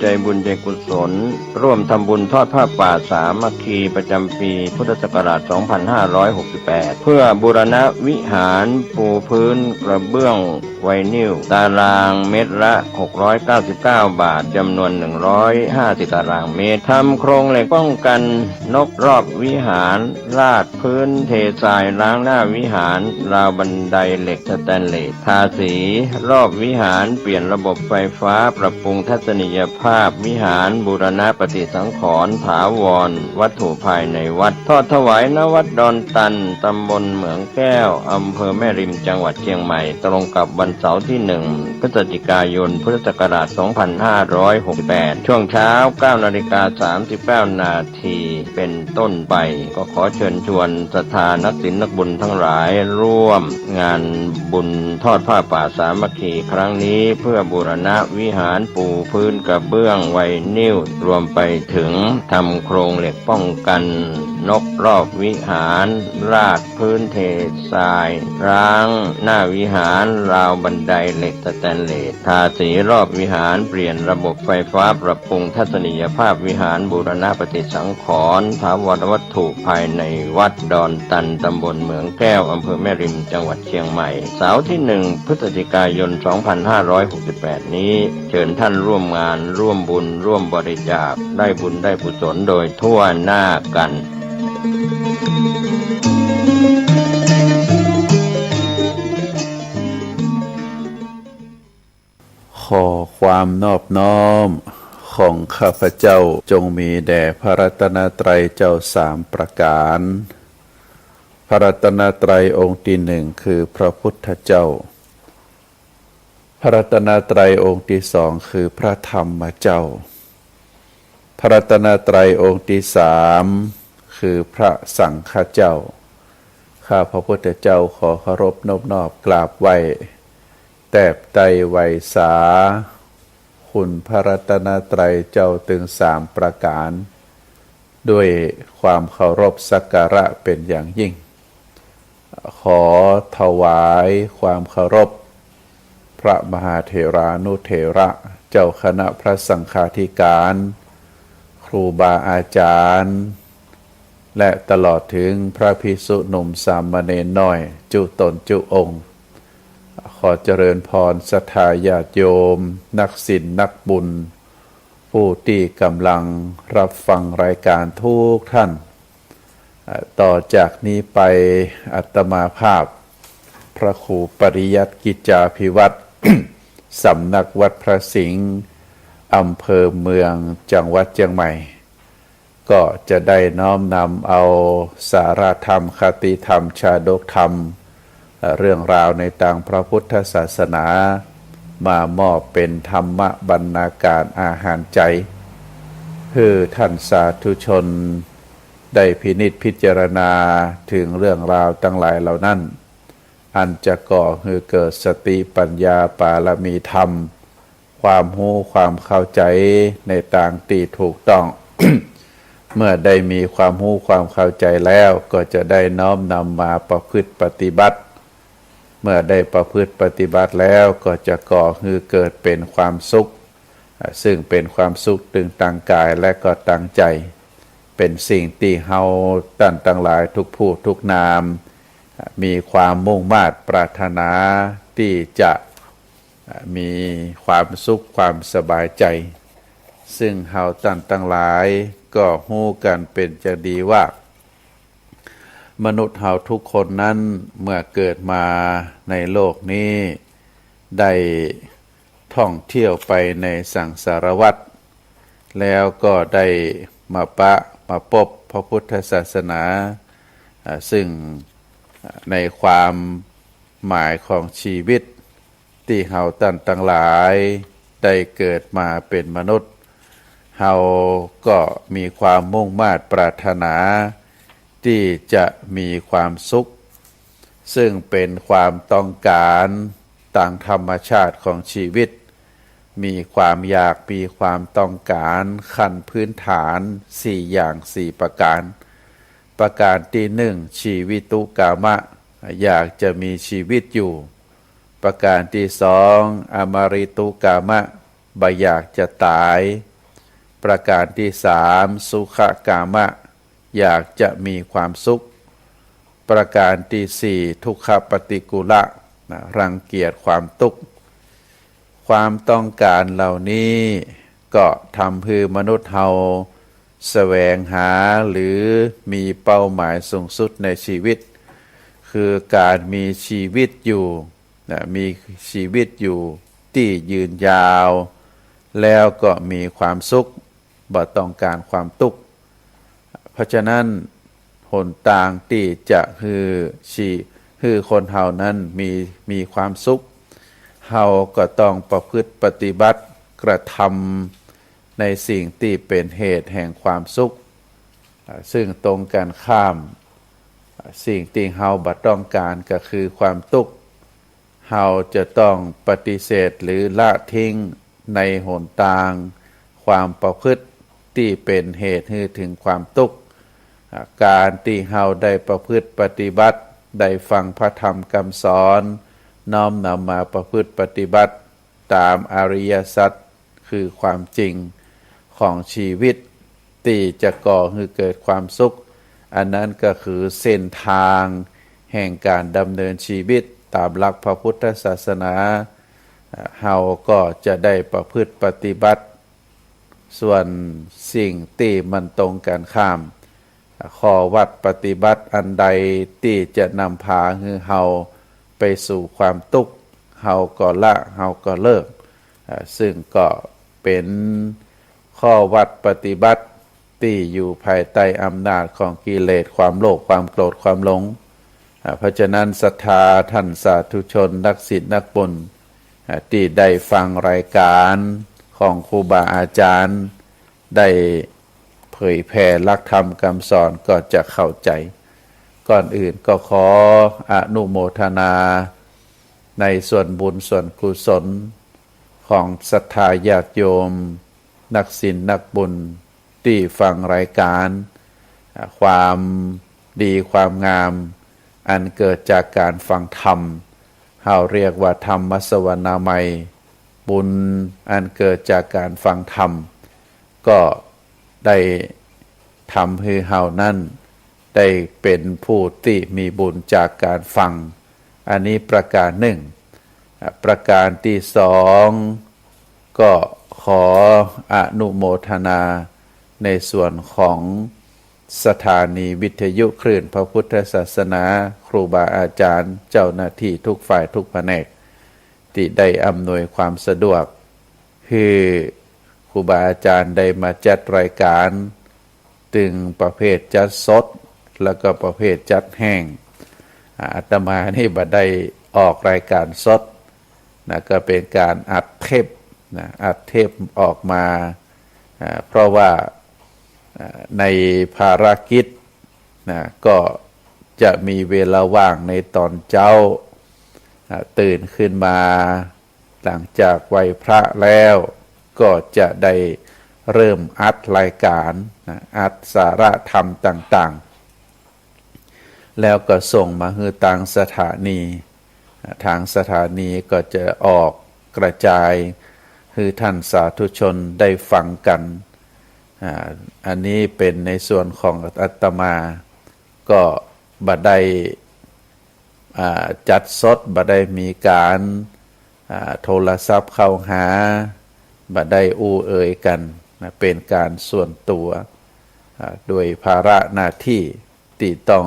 ใจบุญใจกุศลร่วมทำบุญทอดผ้าป่าสามัคคีประจำปีพุทธศักราช 2568 เพื่อบูรณะวิหารปูพื้นกระเบื้องไวนิลตารางเมตรละ 699 บาทจำนวน 150 ตารางเมตรทำโครงเหล็กป้องกันนกรอบวิหารราดพื้นเททรายล้างหน้าวิหารราวบันไดเหล็กสแตนเลสทาสีรอบวิหารเปลี่ยนระบบไฟฟ้าปรับปรุงทัศนียภาพวิหารบูรณะปฏิสังขรณ์ถาวรวัตถุภายในวัดทอดถวายณวัดดอนตันตำบลเหมืองแก้วอำเภอแม่ริมจังหวัดเชียงใหม่ตรงกับวันเสาร์ที่ 1 พฤศจิกายนพุทธศักราช 2568 ช่วงเช้า 9:39 นาทีเป็นต้นไปก็ขอเชิญชวนศรัทธานักศีลนักบุญทั้งหลายร่วมงานบุญทอดผ้าป่าสามัคคีครั้งนี้เพื่อบูรณะวิหารปูพื้นกระเบื้องไวนิลรวมไปถึงทำโครงเหล็กป้องกันนกรอบวิหารราดพื้นเททรายร้างหน้าวิหารราวบันไดเหล็กสแตนเลสทาสีรอบวิหารเปลี่ยนระบบไฟฟ้าปรับปรุงทัศนียภาพวิหารบูรณะปฏิสังขรณ์ถาวรวัตถุภายในวัดดอนตันตำบลเหมืองแก้วอำเภอแม่ริมจังหวัดเชียงใหม่เสาร์ที่ 1 พฤศจิกายน 2568 นี้เชิญท่านร่วมงานร่วมบุญร่วมบริจาคได้บุญได้กุศลโดยทั่วหน้ากันขอความนอบน้อมของข้าพเจ้าจงมีแด่พระรัตนตรัยเจ้าสามประการพระรัตนตรัยองค์ที่หนึ่งคือพระพุทธเจ้าพระรัตนตรัยองค์ที่สองคือพระธรรมเจ้าพระรัตนตรัยองค์ที่สามคือพระสังฆเจ้าข้าพระพุทธเจ้าขอเคารพนอบน้อมกราบไหว้แตบไตรไวสาคุณพระรัตนตรัยเจ้าถึงสามประการด้วยความเคารพสักการะเป็นอย่างยิ่งขอถวายความเคารพพระมหาเถรานุเถระเจ้าคณะพระสังฆาธิการครูบาอาจารย์และตลอดถึงพระภิกษุหนุ่มสามเณรน้อยจุตนจุองค์ขอเจริญพรศรัทธาญาติโยมนักศีลนักบุญผู้ที่กำลังรับฟังรายการทุกท่านต่อจากนี้ไปอาตมาภาพพระครูปริยัติกิจจาภิวัตร สำนักวัดพระสิงห์อำเภอเมืองจังหวัดเชียงใหม่ก็จะได้น้อมนำเอาสาราธรรมคติธรรมชาดกธรรมเรื่องราวในทางพระพุทธศาสนามามอบเป็นธรรมบรรณาการอาหารใจเพื่อท่านสาธุชนได้พินิจพิจารณาถึงเรื่องราวทั้งหลายเหล่านั้นอันจะก่อให้เกิดสติปัญญาปารมีธรรมความรู้ความเข้าใจในทางที่ถูกต้อง เมื่อได้มีความรู้ความเข้าใจแล้วก็จะได้น้อมนำมาประพฤติปฏิบัติเมื่อได้ประพฤติปฏิบัติแล้วก็จะก่อให้เกิดเป็นความสุขซึ่งเป็นความสุขตึงทางกายและก็ทางใจเป็นสิ่งที่เฮาท่านทั้งหลายทุกผู้ทุกนามมีความมุ่งมา่ปรารถนาที่จะมีความสุขความสบายใจซึ่งเฮาท่านทั้งหลายก็ฮู้กันเป็นจะดีว่ามนุษย์เฮาทุกคนนั้นเมื่อเกิดมาในโลกนี้ได้ท่องเที่ยวไปในสังสารวัฏแล้วก็ได้มาพบพระพุทธศาสนาซึ่งในความหมายของชีวิตที่เฮาท่านทั้งหลายได้เกิดมาเป็นมนุษย์เฮาก็มีความมุ่งมา่ปรารถนาที่จะมีความสุขซึ่งเป็นความต้องการตามธรรมชาติของชีวิตมีความอยากมีความต้องการขั้นพื้นฐาน4อย่าง4ประการประการที่1ชีวิตุกามะอยากจะมีชีวิตอยู่ประการที่2อมฤตุกามะบ่อยากจะตาย ประการที่สามสุขกามะอยากจะมีความสุขประการที่สี่ทุกขปฏิกุละรังเกียจความทุกข์ความต้องการเหล่านี้ก็ทำให้มนุษย์เฮาแสวงหาหรือมีเป้าหมายสูงสุดในชีวิตคือการมีชีวิตอยู่มีชีวิตอยู่ที่ยืนยาวแล้วก็มีความสุขบ่ต้องการความทุกข์เพราะฉะนั้นหนทางที่จะคือคนเฮานั้นมีความสุขเฮาก็ต้องประพฤติปฏิบัติกระทำในสิ่งที่เป็นเหตุแห่งความสุขซึ่งตรงกันข้ามสิ่งที่เฮาบ่ต้องการก็คือความทุกข์เฮาจะต้องปฏิเสธหรือละทิ้งในหนทางความประพฤติที่เป็นเหตุให้ถึงความทุกข์การที่เฮาได้ประพฤติปฏิบัติได้ฟังพระธรรมคำสอนน้อมนำมาประพฤติปฏิบัติตามอริยสัจคือความจริงของชีวิตที่จะก่อให้เกิดความสุขอันนั้นก็คือเส้นทางแห่งการดำเนินชีวิตตามหลักพระพุทธศาสนาเฮาก็จะได้ประพฤติปฏิบัติส่วนสิ่งที่มันตรงกันข้ามข้อวัดปฏิบัติอันใดที่จะนำพาให้เฮาไปสู่ความทุกข์เฮาก็ละเฮาก็เลิกซึ่งก็เป็นข้อวัดปฏิบัติที่อยู่ภายใต้อำนาจของกิเลสความโลภความโกรธความหลงเพราะฉะนั้นศรัทธาท่านสาธุชนนักศีลนักบุญที่ได้ฟังรายการของครูบาอาจารย์ได้เผยแผ่หลักธรรมคำสอนก็จะเข้าใจก่อนอื่นก็ขออนุโมทนาในส่วนบุญส่วนกุศลของศรัทธาญาติโยมนักศีลนักบุญที่ฟังรายการความดีความงามอันเกิดจากการฟังธรรมเราเรียกว่าธรรมสวนามัยบุญอันเกิดจากการฟังธรรมก็ได้ทำให้เฮานั้นได้เป็นผู้ที่มีบุญจากการฟังอันนี้ประการหนึ่งประการที่สองก็ขออนุโมทนาในส่วนของสถานีวิทยุคลื่นพระพุทธศาสนาครูบาอาจารย์เจ้าหน้าที่ทุกฝ่ายทุกแผนกที่ได้อำนวยความสะดวกคือครูบาอาจารย์ได้มาจัดรายการตึงประเภทจัดสดแล้วก็ประเภทจัดแห้งอาตมานี่บ่ได้ออกรายการสดนะก็เป็นการอัดเทปนะอัดเทปออกมาเพราะว่าในภารกิจนะก็จะมีเวลาว่างในตอนเช้าตื่นขึ้นมาหลังจากไหว้พระแล้วก็จะได้เริ่มอัดรายการอัดสาระธรรมต่างๆแล้วก็ส่งมาให้ทางสถานีทางสถานีก็จะออกกระจายให้ท่านสาธุชนได้ฟังกันอันนี้เป็นในส่วนของอาตมาก็บ่ได้จัดสดบ่ได้มีการโทรศัพท์เข้าหาบ่ได้อู้เอ่ยกันเป็นการส่วนตัวโดยภาระหน้าที่ที่ต้อง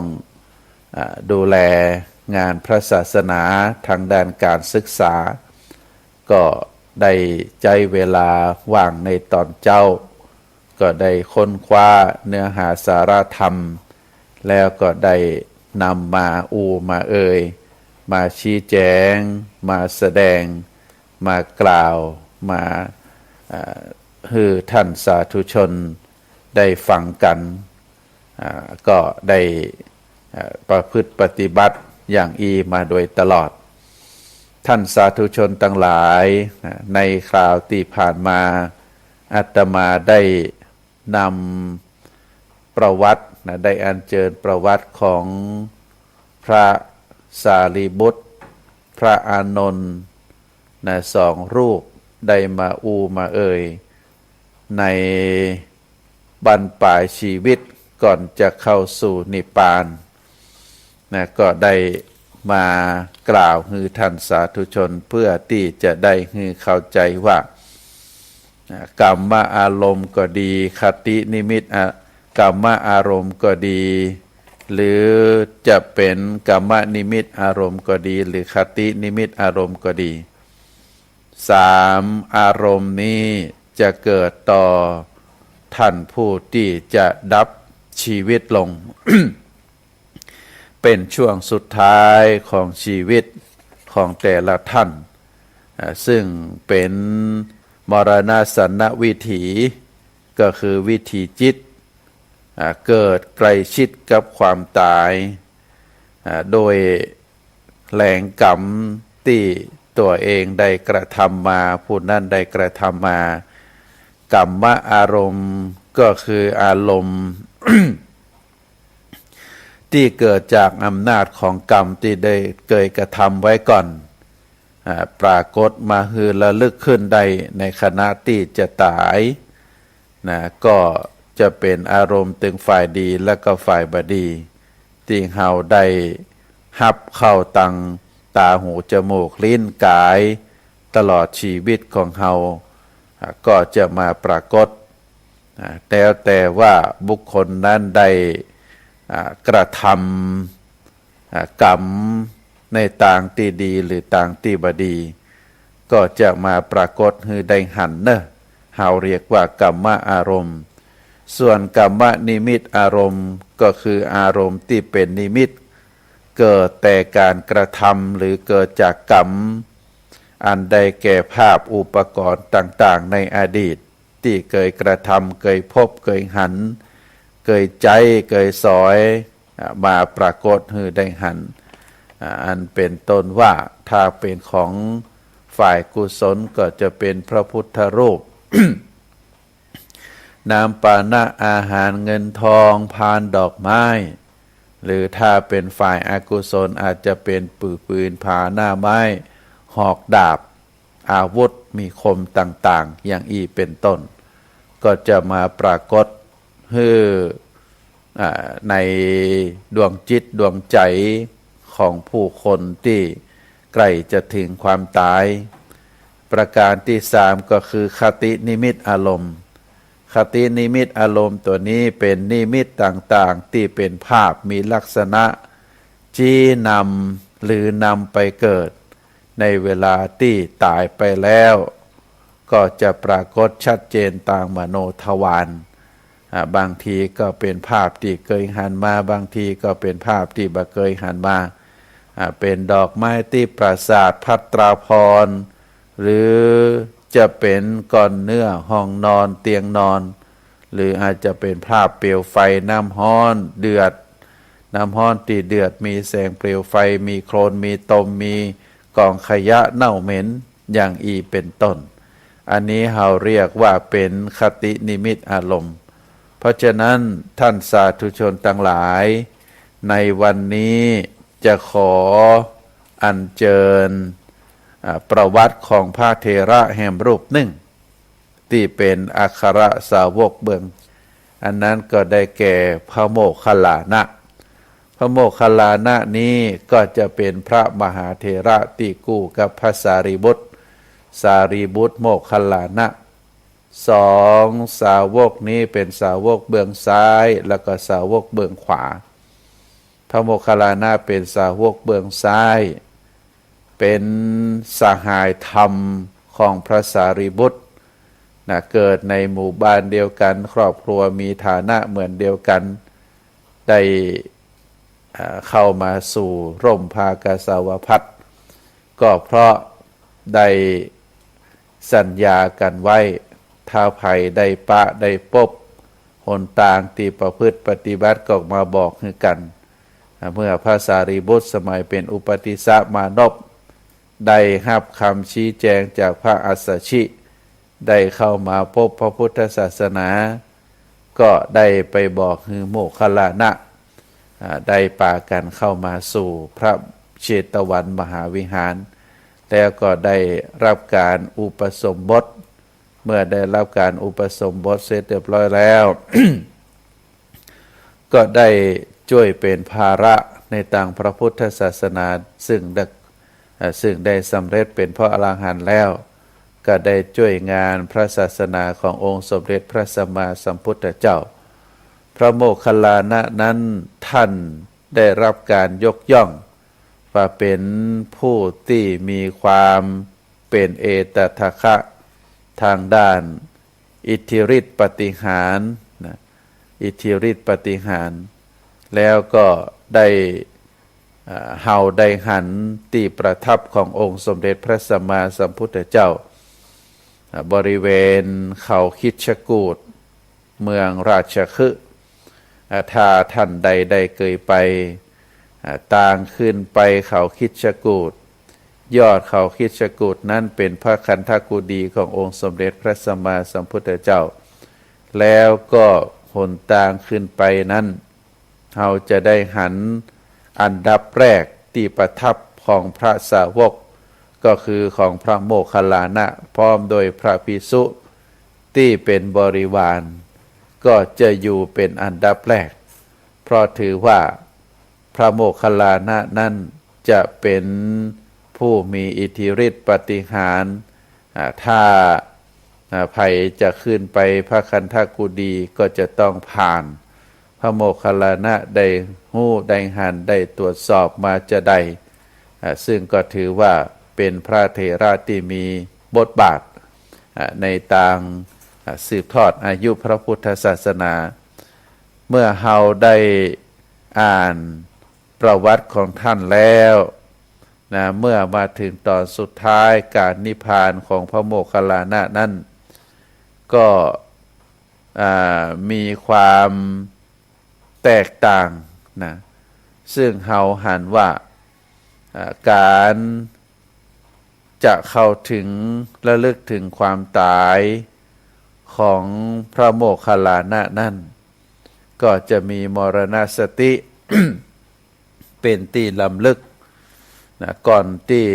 ดูแลงานพระศาสนาทางด้านการศึกษาก็ได้ใจเวลาว่างในตอนเจ้าก็ได้ค้นคว้าเนื้อหาสาระธรรมแล้วก็ได้นำมามาเอ่ยมาชี้แจงมาแสดงมากล่าวมาให้ท่านสาธุชนได้ฟังกันก็ได้ประพฤติปฏิบัติอย่างมาโดยตลอดท่านสาธุชนทั้งหลายในคราวที่ผ่านมาอาตมาได้นำประวัติได้อัญเชิญประวัติของพระสารีบุตรพระอานนท์สองรูปได้มามาเอ่ย ในบรรปลายชีวิตก่อนจะเข้าสู่นิพพานนะก็ได้มากล่าวให้ท่านสาธุชนเพื่อที่จะได้ให้เข้าใจว่ากรรมอารมณ์ก็ดีคตินิมิตกรรมอารมณ์ก็ดี หรือจะเป็นกรรมนิมิตอารมณ์ก็ดีหรือคตินิมิตอารมณ์ก็ดีสามอารมณ์นี้จะเกิดต่อท่านผู้ที่จะดับชีวิตลง เป็นช่วงสุดท้ายของชีวิตของแต่ละท่านซึ่งเป็นมรณสันนวิถีก็คือวิถีจิตเกิดใกล้ชิดกับความตายโดยแหล่งกรรมที่ตัวเองได้กระทำมาผู้นั้นได้กระทำมากรรมอารมณ์ก็คืออารมณ์ ที่เกิดจากอำนาจของกรรมที่ได้เคยกระทำไว้ก่อนปรากฏมาฮือระลึกขึ้นได้ในขณะที่จะตายก็จะเป็นอารมณ์ถึงฝ่ายดีและก็ฝ่ายบดีที่เฮาได้หับเข้าตังตาหูจมูกลิ้นกายตลอดชีวิตของเฮาก็จะมาปรากฏแต่ว่าบุคคลนั้นได้กระทำกรรมในต่างที่ดีหรือต่างที่บดีก็จะมาปรากฏให้ได้หันเนอะเฮาเรียกว่ากรรมอารมณ์ส่วนกรรมนิมิตอารมณ์ก็คืออารมณ์ที่เป็นนิมิตเกิดแต่การกระทำหรือเกิดจากกรรมอันใดแก่ภาพอุปกรณ์ต่างๆในอดีตที่เคยกระทำเคยพบเคยหันเคยใจเคยสอยมาปรากฏให้ได้หันอันเป็นต้นว่าถ้าเป็นของฝ่ายกุศลก็จะเป็นพระพุทธรูป น้ำปานะอาหารเงินทองพานดอกไม้หรือถ้าเป็นฝ่ายอากุศลอาจจะเป็นปืนผาหน้าไม้หอกดาบอาวุธมีคมต่างๆอย่างอีเป็นต้นก็จะมาปรากฏให้ในดวงจิตดวงใจของผู้คนที่ใกล้จะถึงความตายประการที่สามก็คือคตินิมิตอารมณ์คตินิมิตอารมณ์ตัวนี้เป็นนิมิตต่างๆที่เป็นภาพมีลักษณะชี้นำหรือนำไปเกิดในเวลาที่ตายไปแล้วก็จะปรากฏชัดเจนตามมโนทวารบางทีก็เป็นภาพที่เคยหันมาบางทีก็เป็นภาพที่บ่เคยหันมาเป็นดอกไม้ที่ปราสาทภัตราภรณ์หรือจะเป็นก้อนเนื้อห้องนอนเตียงนอนหรืออาจจะเป็นภาพเปลวไฟน้ำร้อนเดือดน้ำร้อนที่เดือดมีแสงเปลวไฟมีโคลนมีตมมีกองขยะเน่าเหม็นอย่างอีเป็นต้นอันนี้เราเรียกว่าเป็นคตินิมิตอารมณ์เพราะฉะนั้นท่านสาธุชนทั้งหลายในวันนี้จะขออัญเชิญประวัติของพระเถระแห่งรูปหนึ่งที่เป็นอัครสาวกเบื้องอันนั้นก็ได้แก่พระโมคคัลลานะพระโมคคัลลานะนี้ก็จะเป็นพระมหาเถระที่คู่กับพระสารีบุตรสารีบุตรโมคคัลลานะสองสาวกนี้เป็นสาวกเบื้องซ้ายแล้วก็สาวกเบื้องขวาพระโมคคัลลานะเป็นสาวกเบื้องซ้ายเป็นสหายธรรมของพระสารีบุตรเกิดในหมู่บ้านเดียวกันครอบครัวมีฐานะเหมือนเดียวกันได้เข้ามาสู่ร่มภากสาวพัสต์ก็เพราะได้สัญญากันไว้ถ้าภัยได้ปะได้พบหนทางที่ประพฤติปฏิบัติก็มาบอกให้กันเมื่อพระสารีบุตรสมัยเป็นอุปติสสมานพได้รับคำชี้แจงจากพระอัสสชิได้เข้ามาพบพระพุทธศาสนาก็ได้ไปบอกให้โมคคัลลานะได้พากันเข้ามาสู่พระเชตวันมหาวิหารแล้วก็ได้รับการอุปสมบท เมื่อได้รับการอุปสมบทเสร็จเรียบร้อยแล้ว ก็ได้ช่วยเป็นภาระในทางพระพุทธศาสนาซึ่งได้สำเร็จเป็นพระอรหันต์แล้วก็ได้ช่วยงานพระศาสนาขององค์สมเด็จพระสัมมาสัมพุทธเจ้าพระโมคคัลลานะนั้นท่านได้รับการยกย่องว่าเป็นผู้ที่มีความเป็นเอตทัคคะทางด้านอิทธิฤทธิปาฏิหาริย์อิทธิฤทธิปาฏิหาริย์แล้วก็ได้เฮาได้หันที่ประทับขององค์สมเด็จพระสัมมาสัมพุทธเจ้าบริเวณเขาคิชกูฏเมืองราชคฤห์ถ้าท่านใดได้เคยไปต่างขึ้นไปเขาคิชกูฏยอดเขาคิชกูฏนั้นเป็นพระคันธกุฎีขององค์สมเด็จพระสัมมาสัมพุทธเจ้าแล้วก็หนทางขึ้นไปนั้นเราจะได้หันอันดับแรกที่ประทับของพระสาวกก็คือของพระโมคคัลลานะพร้อมโดยพระภิกษุที่เป็นบริวารก็จะอยู่เป็นอันดับแรกเพราะถือว่าพระโมคคัลลานะนั้นจะเป็นผู้มีอิทธิฤทธิปาฏิหาริย์ถ้าใครจะขึ้นไปพระคันธกุฎีก็จะต้องผ่านพระโมคคัลลานะได้หู้ได้หันได้ตรวจสอบมาจะได้ซึ่งก็ถือว่าเป็นพระเถระที่มีบทบาทในทางสืบทอดอายุพระพุทธศาสนาเมื่อเฮาได้อ่านประวัติของท่านแล้วเมื่อมาถึงตอนสุดท้ายการนิพพานของพระโมคคัลลานะนั้นก็มีความแตกต่างซึ่งเฮาหันว่าการจะเข้าถึงระลึกถึงความตายของพระโมคคัลลานะนั้นก็จะมีมรณสติ เป็นที่ลำลึกก่อนที่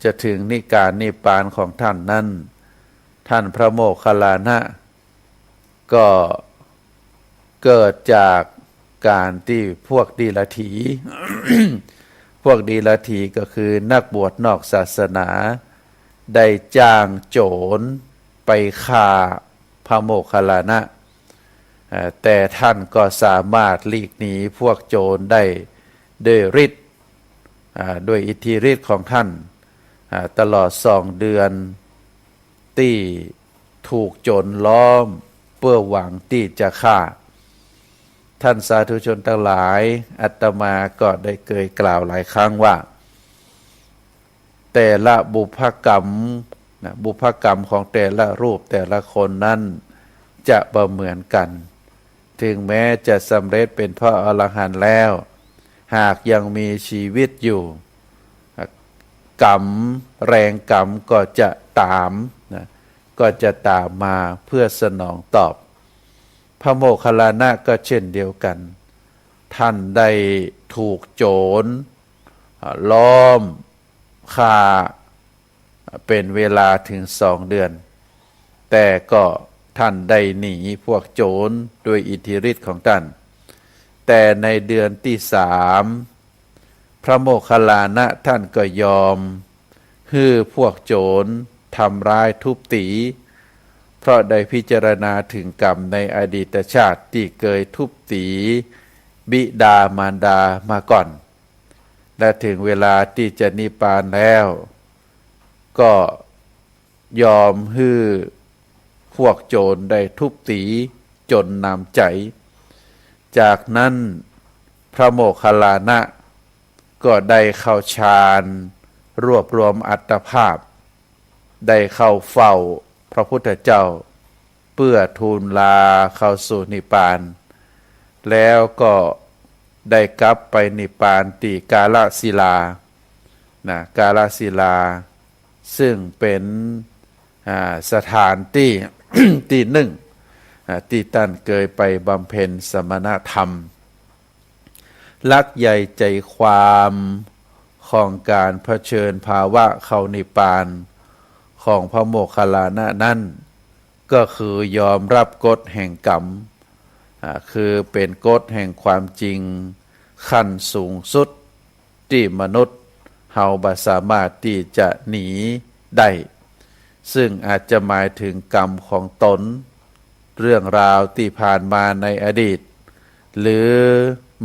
จะถึงนิการนิพพานของท่านนั้นท่านพระโมคคัลลานะก็เกิดจากการที่พวกดีลถี พวกดีลถีก็คือนักบวชนอกศาสนาได้จ้างโจรไปฆ่าพระโมคคัลลานะแต่ท่านก็สามารถหลีกหนีพวกโจรได้ด้วยฤทธิ์ด้วยอิทธิฤทธิ์ของท่านตลอด2 เดือนที่ถูกโจรล้อมเพื่อหวังที่จะฆ่าท่านสาธุชนทั้งหลายอาตมาก็ได้เคยกล่าวหลายครั้งว่าแต่ละบุพกรรมของแต่ละรูปแต่ละคนนั้นจะบ่เหมือนกันถึงแม้จะสำเร็จเป็นพระอรหันต์แล้วหากยังมีชีวิตอยู่แรงกรรมก็จะตามมาเพื่อสนองตอบพระโมคคัลลานะก็เช่นเดียวกันท่านได้ถูกโจรล้อมฆ่าเป็นเวลาถึง2 เดือนแต่ก็ท่านได้หนีพวกโจรด้วยอิทธิฤทธิ์ของท่านแต่ในเดือนที่3พระโมคคัลลานะท่านก็ยอมให้พวกโจรทำร้ายทุบตีเพราะได้พิจารณาถึงกรรมในอดีตชาติที่เคยทุบตีบิดามารดามาก่อนและถึงเวลาที่จะนิพพานแล้วก็ยอมให้พวกโจรได้ทุบตีจนน้ำใจจากนั้นพระโมคคัลลานะก็ได้เข้าฌานรวบรวมอัตภาพได้เข้าเฝ้าพระพุทธเจ้าเพื่อทูลลาเข้าสู่นิพพานแล้วก็ได้กลับไปนิพพานที่กาลศิลากาลศิลาซึ่งเป็นสถานที่ ที่หนึ่งที่ท่านเคยไปบำเพ็ญสมณธรรมลักใหญ่ใจความของการเผชิญภาวะเข้านิพพาน ของพระโมคคัลลานะนั้นก็คือยอมรับกฎแห่งกรรมคือเป็นกฎแห่งความจริงขั้นสูงสุดที่มนุษย์เฮาบ่สามารถที่จะหนีได้ซึ่งอาจจะหมายถึงกรรมของตนเรื่องราวที่ผ่านมาในอดีตหรือ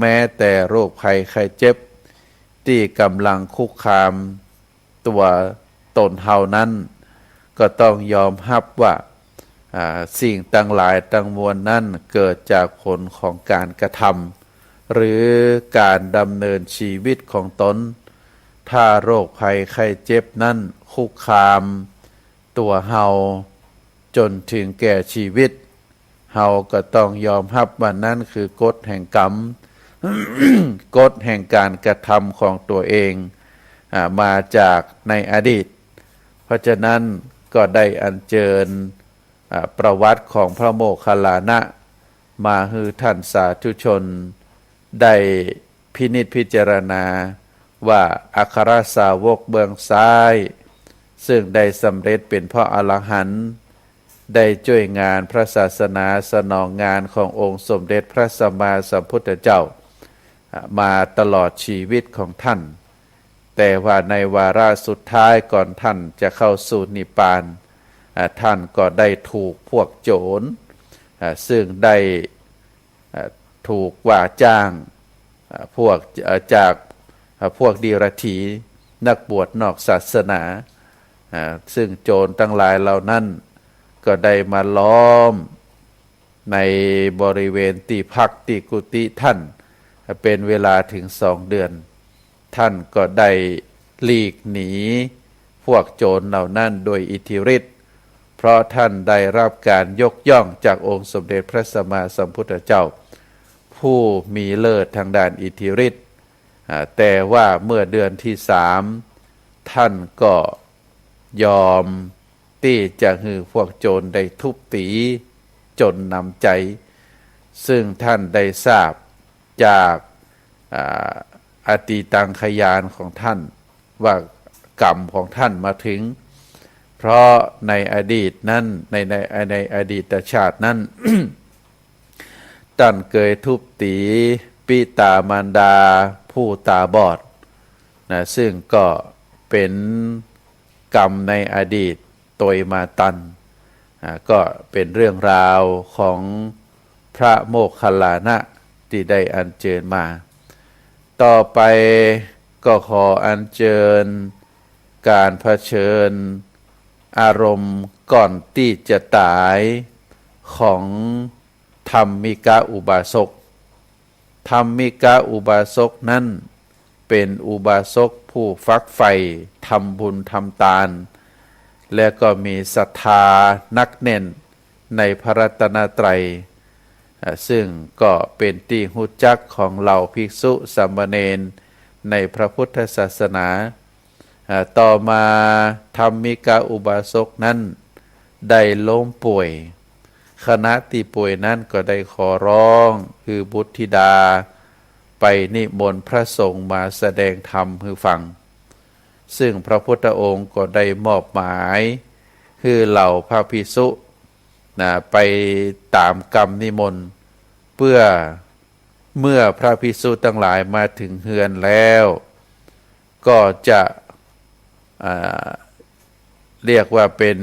แม้แต่โรคภัยไข้เจ็บที่กำลังคุกคามตัวตนเฮานั้นก็ต้องยอมรับว่าสิ่งต่างหลายต่างมวลนั้นเกิดจากผลของการกระทำหรือการดำเนินชีวิตของตนถ้าโรคภัยไข้เจ็บนั้นคุกคามตัวเฮาจนถึงแก่ชีวิตเฮาก็ต้องยอมรับว่านั่นคือกฎแห่งกรรม กฎแห่งการกระทำของตัวเองมาจากในอดีตเพราะฉะนั้นก็ได้อัญเชิญประวัติของพระโมคคัลลานะมาให้ท่านสาธุชนได้พินิจพิจารณาว่าอัครสาวกเบื้องซ้ายซึ่งได้สำเร็จเป็นพระอรหันต์ได้ช่วยงานพระศาสนาสนองงานขององค์สมเด็จพระสัมมาสัมพุทธเจ้ามาตลอดชีวิตของท่านแต่ว่าในวาระสุดท้ายก่อนท่านจะเข้าสู่นิพพานท่านก็ได้ถูกพวกโจรซึ่งได้ถูกว่าจ้างพวกจากพวกดีรถีนักบวชนอกศาสนาซึ่งโจรทั้งหลายเหล่านั้นก็ได้มาล้อมในบริเวณที่พักที่กุฏิท่านเป็นเวลาถึง2 เดือนท่านก็ได้หลีกหนีพวกโจรเหล่านั้นโดยอิทธิฤทธิ์เพราะท่านได้รับการยกย่องจากองค์สมเด็จพระสัมมาสัมพุทธเจ้าผู้มีเลิศทางด้านอิทธิฤทธิ์แต่ว่าเมื่อเดือนที่3ท่านก็ยอมที่จะให้พวกโจรได้ทุบตีจนนำใจซึ่งท่านได้ทราบจากอดีตังขยานของท่านว่ากรรมของท่านมาถึงเพราะในอดีตนั้นในอดีตชาตินั้น ท่านเคยทุบตีปิตามารดาผู้ตาบอดนะซึ่งก็เป็นกรรมในอดีตโดยมาตันก็เป็นเรื่องราวของพระโมคคัลลานะที่ได้อัญเชิญมาต่อไปก็ขออัญเชิญการเผชิญอารมณ์ก่อนที่จะตายของธรรมิกะอุบาสกธรรมิกะอุบาสกนั้นเป็นอุบาสกผู้ฟักใฝ่ทำบุญทำทานและก็มีศรัทธานักแน่นในพระรัตนตรัยซึ่งก็เป็นที่รู้จักของเหล่าภิกษุสามเณรในพระพุทธศาสนาต่อมาธรรมิกะอุบาสกนั้นได้ล้มป่วยขณะที่ป่วยนั้นก็ได้ขอร้องคือบุตรธิดาไปนิมนต์พระสงฆ์มาแสดงธรรมให้ฟังซึ่งพระพุทธองค์ก็ได้มอบหมายคือเหล่าพระภิกษุไปตามกรรมนิมนต์เพื่อเมื่อพระภิกษุทั้งหลายมาถึงเฮือนแล้วก็จะเรียกว่าเป็น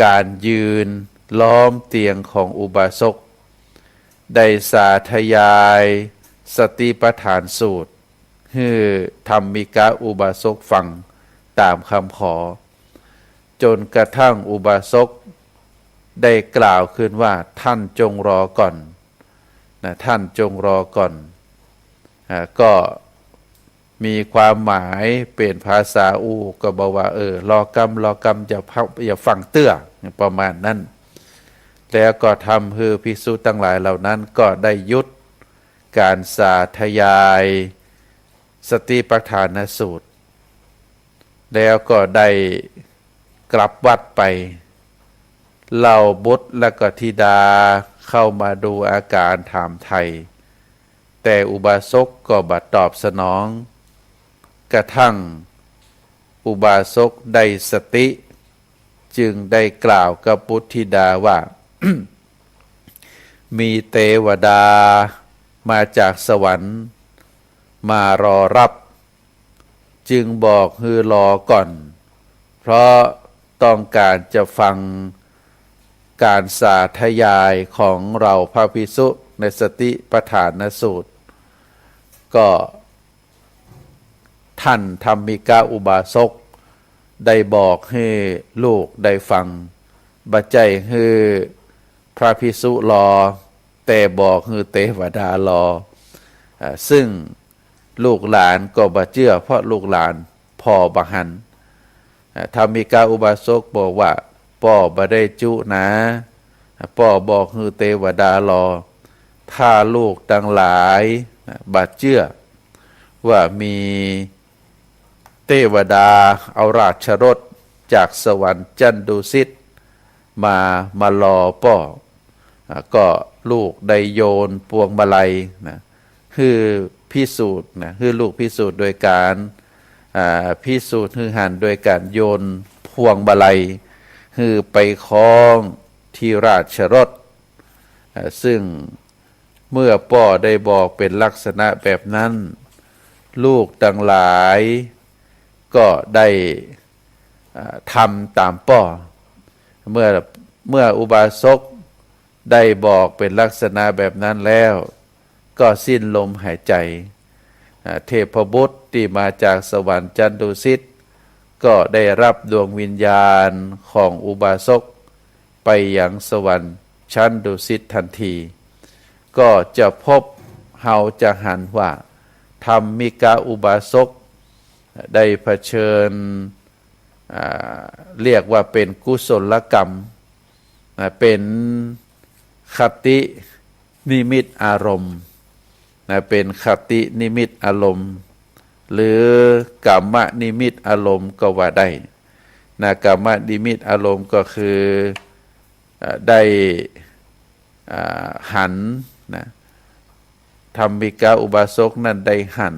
การยืนล้อมเตียงของอุบาสกได้สาธยายสติปัฏฐานสูตรให้ธรรมิกะอุบาสกฟังตามคำขอจนกระทั่งอุบาสกได้กล่าวขึ้นว่าท่านจงรอก่อนนะท่านจงรอก่อนก็มีความหมายเป็นภาษาอูก็บอกว่ารอกรรมอย่าฟังเตื้อประมาณนั้นแล้วก็ทำให้ภิกษุทั้งหลายเหล่านั้นก็ได้ยุดการสาธยายสติปัฏฐานสูตรแล้วก็ได้กลับวัดไปเหล่าบุตรและก็ธิดาเข้ามาดูอาการถามไทยแต่อุบาสกก็บัดตอบสนองกระทั่งอุบาสกได้สติ จึงได้กล่าวกับปุถธิดาว่า มีเทวดามาจากสวรรค์มารอรับจึงบอกฮือรอก่อนเพราะต้องการจะฟังการสาธยายของเราพระภิกษุในสติปัฏฐานสูตรก็ท่านธรรมิกาอุบาสกได้บอกให้ลูกได้ฟังบัจใจให้พระภิกษุรอแต่บอกให้เทวดารอซึ่งลูกหลานก็บ่เชื่อเพราะลูกหลานพ่อบหันธรรมิกาอุบาสกบอกว่าพ่อบ่ได้จุนะพ่อบอกให้เทวดารอถ้าลูกทั้งหลายบ่เชื่อว่ามีเทวดาเอาราชรถจากสวรรค์จันดุสิตมารอพ่อก็ลูกได้โยนพวงมาลัยนะคือพิสูจน์นะคือลูกพิสูจน์โดยการพิสูจน์คือหันโดยการโยนพวงมาลัยคือไปคล้องที่ราชรถซึ่งเมื่อพ่อได้บอกเป็นลักษณะแบบนั้นลูกทั้งหลายก็ได้ทำตามพ่อเมื่ออุบาสกได้บอกเป็นลักษณะแบบนั้นแล้วก็สิ้นลมหายใจเทพบุตรที่มาจากสวรรค์จันดุสิตก็ได้รับดวงวิญญาณของอุบาสกไปยังสวรรค์ชั้นดุสิตทันทีก็จะพบเฮาจะหันว่าธรรมิกาอุบาสกได้เผชิญเรียกว่าเป็นกุศลกรรมเป็นคตินิมิตอารมณ์เป็นคตินิมิตอารมณ์หรือกรรมนิมิตอารมณ์ก็ว่าได้กรรมนิมิตอารมณ์ก็คือได้หันธรรมิกาอุบาสกนั้นได้หัน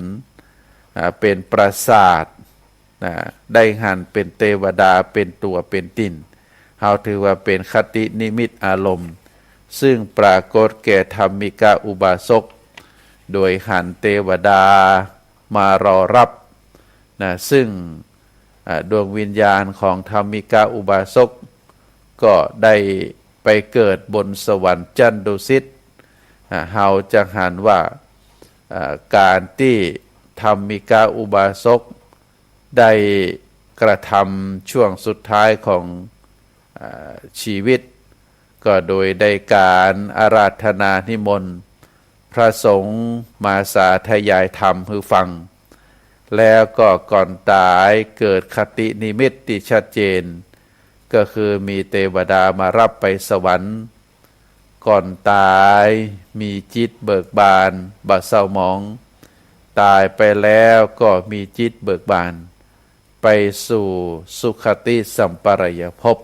เป็นปราสาทได้หันเป็นเทวดาเป็นตัวเป็นตินเราถือว่าเป็นคตินิมิตอารมณ์ซึ่งปรากฏแก่ธรรมิกาอุบาสกโดยหันเทวดามารอรับซึ่งดวงวิญญาณของธรรมิกาอุบาสกก็ได้ไปเกิดบนสวรรค์จันดุสิตเราจะหันว่าการที่ธรรมิกาอุบาสกได้กระทำช่วงสุดท้ายของชีวิตก็โดยได้การอาราธนานิมนต์พระสงฆ์มาสาธยายธรรมให้ฟังแล้วก็ก่อนตายเกิดคตินิมิตที่ชัดเจนก็คือมีเทวดามารับไปสวรรค์ก่อนตายมีจิตเบิกบานบ่เศร้าหมองตายไปแล้วก็มีจิตเบิกบานไปสู่สุขติสัมปรายภพ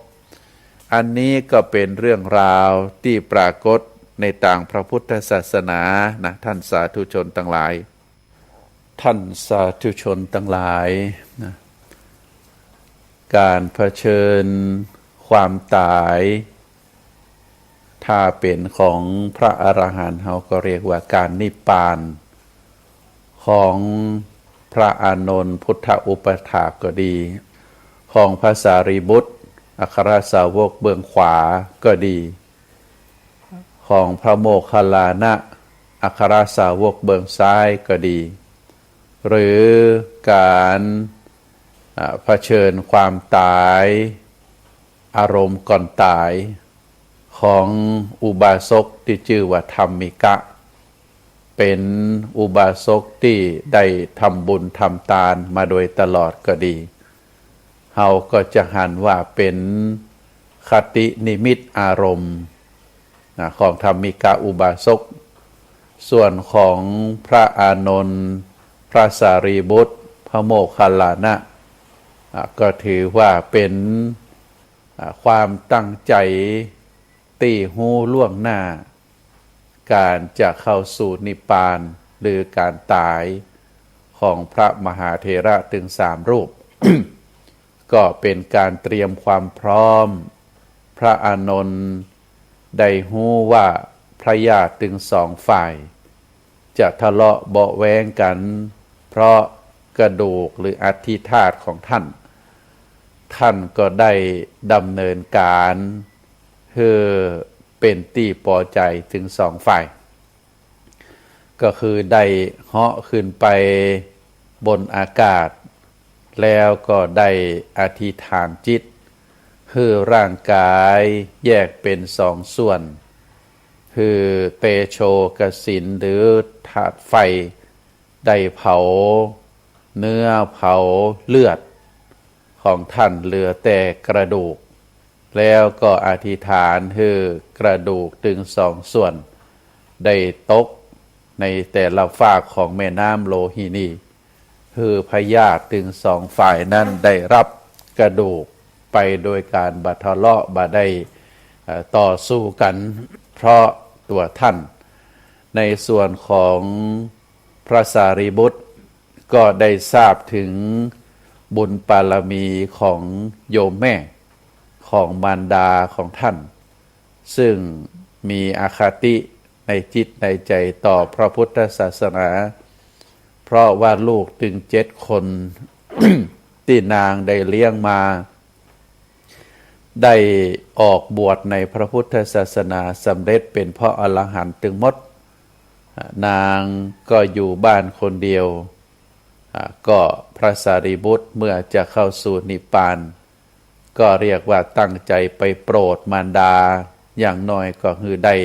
อันนี้ก็เป็นเรื่องราวที่ปรากฏในต่างพระพุทธศาสนานะท่านสาธุชนทั้งหลายท่านสาธุชนทั้งหลายนะการเผชิญความตายถ้าเป็นของพระอรหันต์เขาก็เรียกว่าการนิพพานของพระอานนท์พุทธอุปถากก็ดีของพระสารีบุตรอัครสาวกเบื้องขวาก็ดีของพระโมคคัลลานะอัครสาวกเบื้องซ้ายก็ดีหรือการเผชิญความตายอารมณ์ก่อนตายของอุบาสกที่ชื่อว่าธรรมิกะเป็นอุบาสกที่ได้ทำบุญทำทานมาโดยตลอดก็ดีเฮาก็จะหันว่าเป็นคตินิมิตอารมณ์ของธรรมิกะอุบาสกส่วนของพระอานนท์พระสารีบุตรพระโมคคัลลานะก็ถือว่าเป็นความตั้งใจตีหูล่วงหน้าการจะเข้าสู่นิพพานหรือการตายของพระมหาเถระถึง3 รูป ก็เป็นการเตรียมความพร้อมพระอานนท์ได้ฮู้ว่าพระญาติถึงสองฝ่ายจะทะเลาะเบาะแว้งกันเพราะกระดูกหรืออธิธาตุของท่านก็ได้ดำเนินการคือเป็นที่พอใจถึงสองฝ่ายก็คือได้เหาะขึ้นไปบนอากาศแล้วก็ได้อธิษฐานจิตคือร่างกายแยกเป็นสองส่วนคือเตโชกสินหรือธาตุไฟได้เผาเนื้อเผาเลือดของท่านเหลือแต่กระดูกแล้วก็อธิษฐานคือกระดูกถึงสองส่วนได้ตกในแต่ละฝากของแม่น้ำโลหินีคือพญาติถึงสองฝ่ายนั้นได้รับกระดูกไปโดยการบัดทะเลาะบาได้ต่อสู้กันเพราะตัวท่านในส่วนของพระสารีบุตรก็ได้ทราบถึงบุญบารมีของโยมแม่ของมารดาของท่านซึ่งมีอคติในจิตในใจต่อพระพุทธศาสนาเพราะว่าลูกถึง7 คน ที่นางได้เลี้ยงมาได้ออกบวชในพระพุทธศาสนาสำเร็จเป็นพระอรหันต์ถึงหมดนางก็อยู่บ้านคนเดียวก็พระสารีบุตรเมื่อจะเข้าสู่นิพพานก็เรียกว่าตั้งใจไปโปรดมารดาอย่างน้อยก็คือได้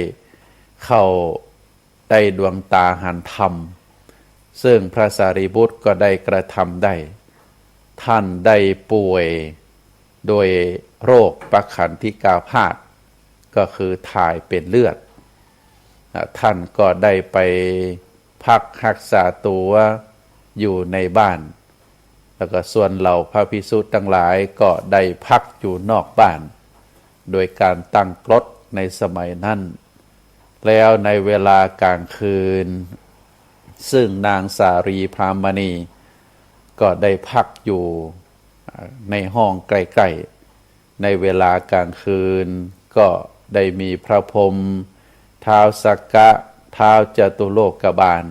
เข้าได้ดวงตาหันธรรมซึ่งพระสารีบุตรก็ได้กระทำได้ท่านได้ป่วยโดยโรคปขันธิกาพาตก็คือถ่ายเป็นเลือดท่านก็ได้ไปพักรักษาตัวอยู่ในบ้านแล้วก็ส่วนเหล่าพระภิกษุทั้งหลายก็ได้พักอยู่นอกบ้านโดยการตั้งกรดในสมัยนั้นแล้วในเวลากลางคืนซึ่งนางสารีพรามณีก็ได้พักอยู่ในห้องใกล้ๆในเวลากลางคืนก็ได้มีพระพรหมท้าวสักกะท้าวจตุโลกบาล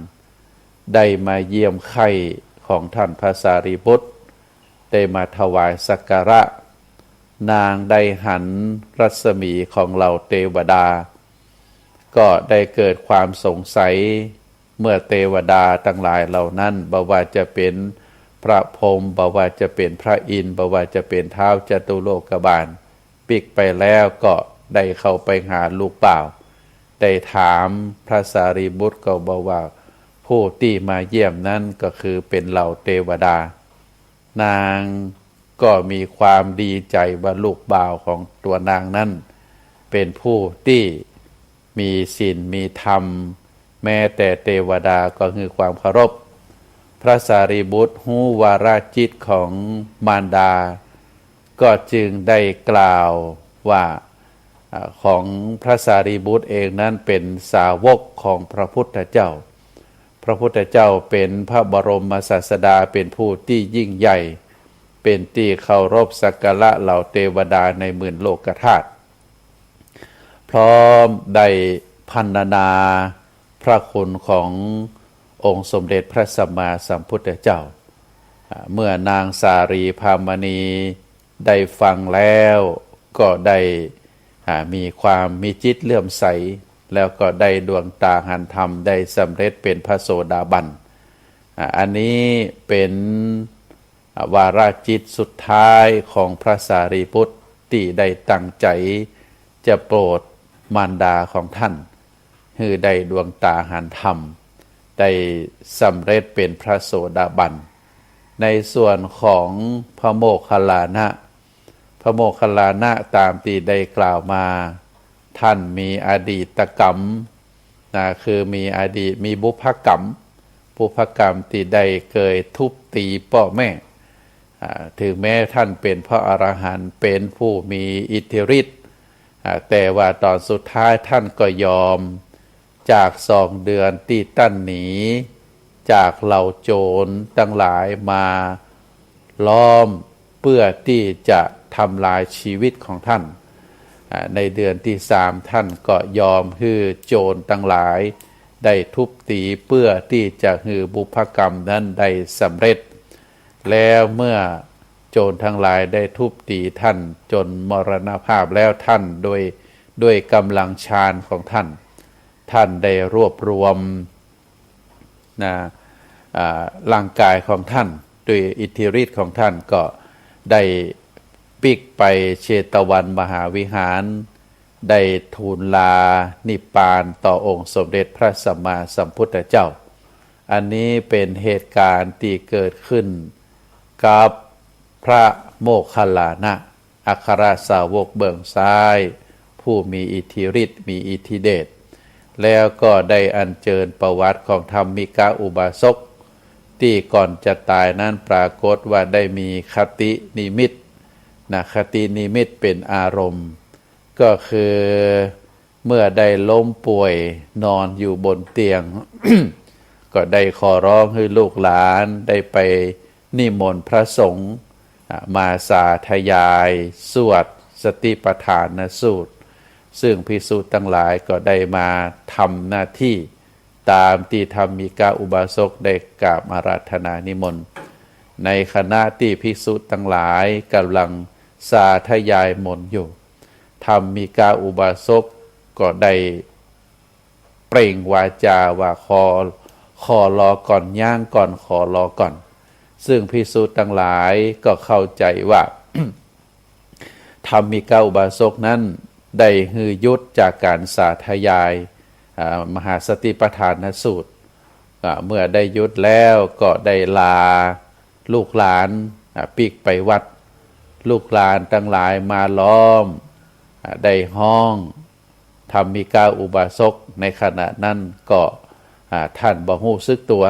ได้มาเยี่ยมไข้ของท่านพระสารีบุตรได้มาถวายสักการะนางได้หันรัศมีของเหล่าเทวดาก็ได้เกิดความสงสัยเมื่อเทวดาทั้งหลายเหล่านั้นบ่ว่าจะเป็นพระพรหมบ่ว่าจะเป็นพระอินทร์บ่ว่าจะเป็นท้าวจตุโลกบาลปิกไปแล้วก็ได้เข้าไปหาลูกเปล่าได้ถามพระสารีบุตรก็บอกว่าผู้ที่มาเยี่ยมนั้นก็คือเป็นเหล่าเทวดานางก็มีความดีใจว่าลูกบ่าวของตัวนางนั้นเป็นผู้ที่มีศีลมีธรรมแม้แต่เทวดาก็คือความเคารพพระสารีบุตรฮู้วาระจิตของมารดาก็จึงได้กล่าวว่าของพระสารีบุตรเองนั้นเป็นสาวกของพระพุทธเจ้าพระพุทธเจ้าเป็นพระบรมศาสดาเป็นผู้ที่ยิ่งใหญ่เป็นที่เคารพสักการะเหล่าเทวดาในหมื่นโลกธาตุพร้อมได้พรรณนาพระคุณขององค์สมเด็จพระสัมมาสัมพุทธเจ้าเมื่อนางสารีพรามณีได้ฟังแล้วก็ได้มีความมีจิตเลื่อมใสแล้วก็ได้ดวงตาหันธรรมได้สำเร็จเป็นพระโสดาบันอันนี้เป็นวาระจิตสุดท้ายของพระสารีบุตรที่ได้ตั้งใจจะโปรดมารดาของท่านคือได้ดวงตาหันธรรมได้สำเร็จเป็นพระโสดาบันในส่วนของพระโมคคัลลานะพระโมคคัลลานะตามที่ได้กล่าวมาท่านมีอดีตกรรมคือมีอดีตมีบุพกรรมที่ได้เคยทุบตีพ่อแม่ถึงแม้ท่านเป็นพระอรหันต์เป็นผู้มีอิทธิฤทธิ์แต่ว่าตอนสุดท้ายท่านก็ยอมจาก2 เดือนที่ท่านหนีจากเหล่าโจรทั้งหลายมาล้อมป พื่อที่จะทำลายชีวิตของท่านในเดือนที่3ท่านก็ยอมให้โจรทั้งหลายได้ทุบตีเพื่อที่จะให้บุพกรรมนั้นได้สำเร็จแล้วเมื่อโจรทั้งหลายได้ทุบตีท่านจนมรณภาพแล้วท่านด้วยกำลังฌานของท่านได้รวบรวมร่างกายของท่านด้วยอิทธิฤทธิ์ของท่านก็ได้ปิกไปเชตวันมหาวิหารได้ทูลลานิพพานต่อองค์สมเด็จพระสัมมาสัมพุทธเจ้าอันนี้เป็นเหตุการณ์ที่เกิดขึ้นกับพระโมคคัลลานะอัครสาวกเบื้องซ้ายผู้มีอิทธิฤทธิ์มีอิทธิเดชแล้วก็ได้อัญเชิญประวัติของธรรมิกาอุบาสกที่ก่อนจะตายนั้นปรากฏว่าได้มีคตินิมิตคตินิมิตเป็นอารมณ์ก็คือเมื่อได้ล้มป่วยนอนอยู่บนเตียง ก็ได้ขอร้องให้ลูกหลานได้ไปนิมนต์พระสงฆ์มาสาธยายสวดสติปัฏฐานสูตรซึ่งภิกษุทั้งหลายก็ได้มาทำหน้าที่ตามที่ธรรมิกาอุบาสกได้กราบอาราธนานิมนต์ในขณะที่ภิกษุทั้งหลายกำลังสาธยายมนต์อยู่ธรรมิกาอุบาสกก็ได้เปล่งวาจาว่าขอรอก่อนย่างก่อนขอรอก่อนซึ่งภิกษุทั้งหลายก็เข้าใจว่า ธรรมิกาอุบาสกนั้นได้ฮือยุดจากการสาธยายมหาสติปัฏฐานสูตรเมื่อได้ยุดแล้วก็ได้ลาลูกหลานปีกไปวัดลูกหลานทั้งหลายมาล้อมได้ห้องธรรมิกาอุบาสกในขณะนั้นก็ท่านบ่ฮู้สึกตัว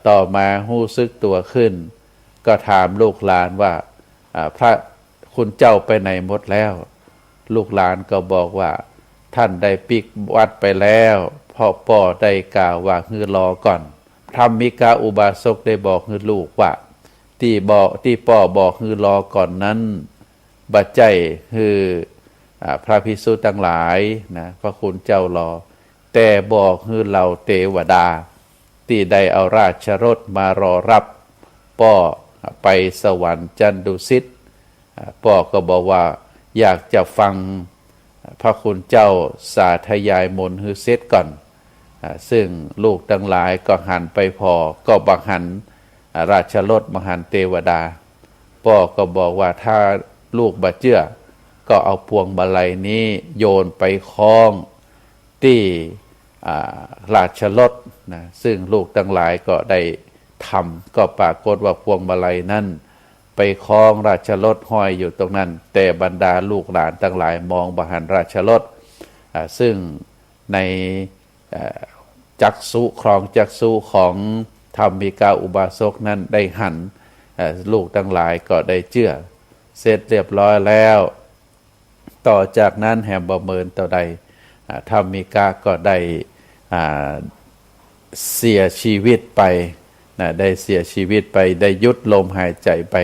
ต่อมาฮู้สึกตัวขึ้นก็ถามลูกหลานว่าพระคุณเจ้าไปไหนหมดแล้วลูกหลานก็บอกว่าท่านได้ปิกวัดไปแล้วพ่อป่อได้กล่าวว่าฮือรอก่อนธรรมิกาอุบาสกได้บอกฮือลูกว่าที่ป่อบอกฮือรอก่อนนั้นบัดใจฮือพระภิกษุทั้งหลายนะพระคุณเจ้ารอแต่บอกฮือเราเทวดาที่ได้เอาราชรถมารอรับป่อไปสวรรค์จันดุสิตป่อก็บอกว่าอยากจะฟังพระคุณเจ้าสาธยายมนต์ฮือเสร็จก่อนซึ่งลูกทั้งหลายก็หันไปพอก็บังหันราชรถมหันเทวดาป่อก็บอกว่าถ้าลูกบ่เชื่อก็เอาพวงมาลัยนี้โยนไปคล้องที่ราชรถนะซึ่งลูกทั้งหลายก็ได้ทำก็ปรากฏว่าพวงมาลัยนั้นไปคล้องราชรถห้อยอยู่ตรงนั้นแต่บรรดาลูกหลานทั้งหลายมองบหันราชรถซึ่งในจักษุครองจักษุของธรรมิกาอุบาสกนั้นได้หันลูกทั้งหลายก็ได้เชื่อเสร็จเรียบร้อยแล้วต่อจากนั้นแหมบ่เมินต่อใดธรรมิกาก็ได้เสียชีวิตไปได้เสียชีวิตไปได้ยุดลมหายใจไป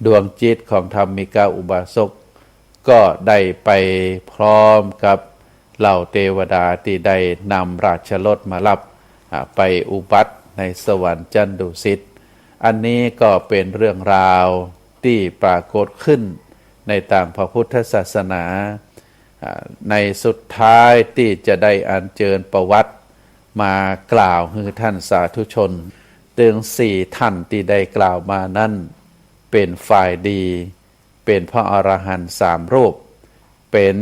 ดวงจิตของธรรมิกาอุบาสกก็ได้ไปพร้อมกับเหล่าเทวดาที่ได้นำราชรถมารับไปอุบัติในสวรรค์จันดุสิตอันนี้ก็เป็นเรื่องราวที่ปรากฏขึ้นในทางพระพุทธศาสนาในสุดท้ายที่จะได้อัญเชิญประวัติมากล่าวให้ท่านสาธุชนถึง4ท่านที่ได้กล่าวมานั้นเป็นฝ่ายดีเป็นพระอรหันต์3รูปเป็น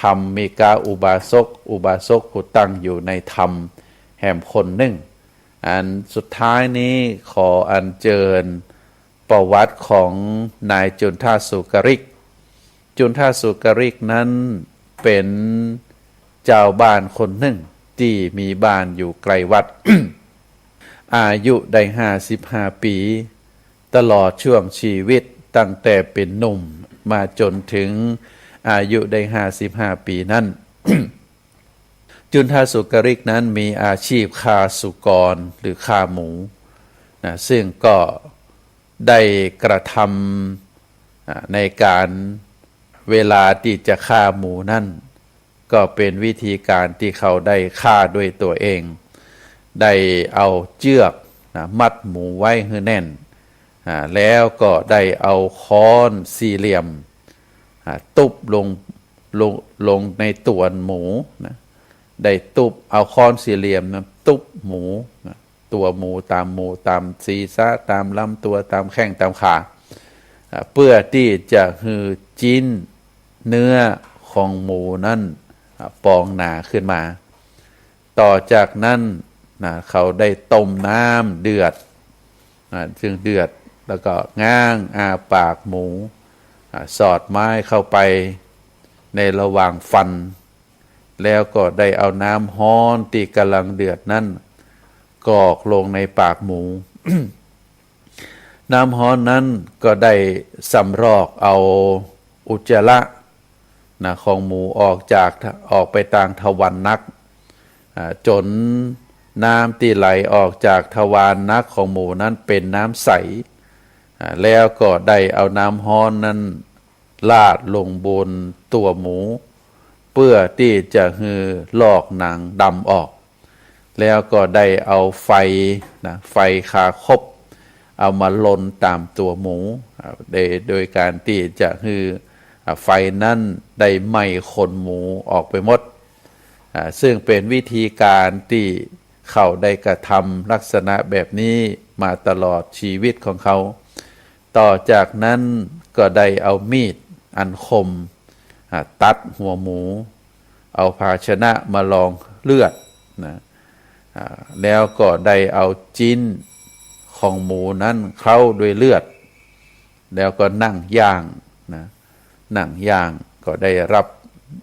ธรรมิกาอุบาสกผู้ตั้งอยู่ในธรรมแห่งคนหนึ่งอันสุดท้ายนี้ขออัญเชิญประวัติของนายจุนทาสุกริกนั้นเป็นเจ้าบ้านคนหนึ่งที่มีบ้านอยู่ไกลวัด อายุได้55 ปีตลอดช่วงชีวิตตั้งแต่เป็นหนุ่มมาจนถึงอายุได้55 ปีนั้น จุนทาสุกริกนั้นมีอาชีพฆ่าสุกรหรือฆ่าหมูนะซึ่งก็ ได้กระทำในการเวลาที่จะฆ่าหมูนั่นก็เป็นวิธีการที่เขาได้ฆ่าด้วยตัวเองได้เอาเชือกมัดหมูไว้ให้แน่นแล้วก็ได้เอาค้อนสี่เหลี่ยมตุบลงในตัวหมูนะได้ตุบเอาค้อนสี่เหลี่ยมนะตุบหมูนะตัวหมูตามศีรษะตามลำตัวตามแข้งตามขาเพื่อที่จะฮือจิ้นเนื้อของหมูนั้นปองหนาขึ้นมาต่อจากนั้นเขาได้ต้มน้ำเดือดจึงเดือดแล้วก็ง้างอาปากหมูสอดไม้เข้าไปในระหว่างฟันแล้วก็ได้เอาน้ำฮ้อนที่กำลังเดือดนั้นกรอกลงในปากหมู น้ำฮ้อนนั้นก็ได้สำรอกเอาอุจจาระของหมูออกไปทางทวารนักจนน้ำที่ไหลออกจากทวารนักของหมูนั้นเป็นน้ำใสแล้วก็ได้เอาน้ำฮ้อนนั้นลาดลงบนตัวหมูเพื่อที่จะฮือลอกหนังดำออกแล้วก็ได้เอาไฟคาคบเอามาลนตามตัวหมูโดยการที่จะฮือไฟนั้นได้ไหม้ขนหมูออกไปหมดซึ่งเป็นวิธีการที่เขาได้กระทำลักษณะแบบนี้มาตลอดชีวิตของเขาต่อจากนั้นก็ได้เอามีดอันคมตัดหัวหมูเอาภาชนะมาลองเลือดนะแล้วก็ได้เอาจิ้นของหมูนั้นเข้าด้วยเลือดแล้วก็นั่งย่างนะนั่งย่างก็ได้รับ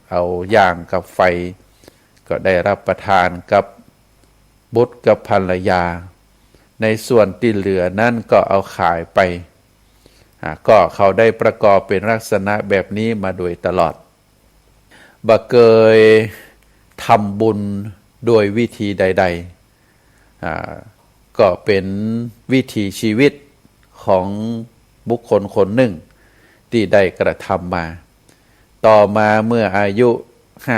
เอาย่างกับไฟก็ได้รับประทานกับบุตรกับภรรยาในส่วนที่เหลือนั้นก็เอาขายไปก็เขาได้ประกอบเป็นลักษณะแบบนี้มาโดยตลอดบ่เคยทำบุญโดยวิธีใดๆก็เป็นวิถีชีวิตของบุคคลคนหนึ่งที่ได้กระทำมาต่อมาเมื่ออายุ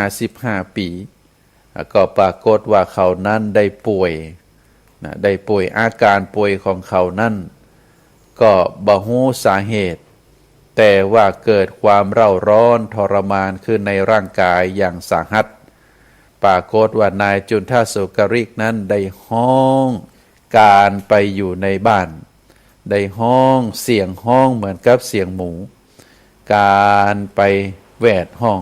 55 ปีก็ปรากฏว่าเขานั้นได้ป่วยอาการป่วยของเขานั้นก็บ่ฮู้สาเหตุแต่ว่าเกิดความเร่าร้อนทรมานขึ้นในร่างกายอย่างสาหัสปรากฏว่านายจุนทโสกริกนั้นได้ห้องการไปอยู่ในบ้านได้ห้องเสียงห้องเหมือนกับเสียงหมูการไปแวดห้อง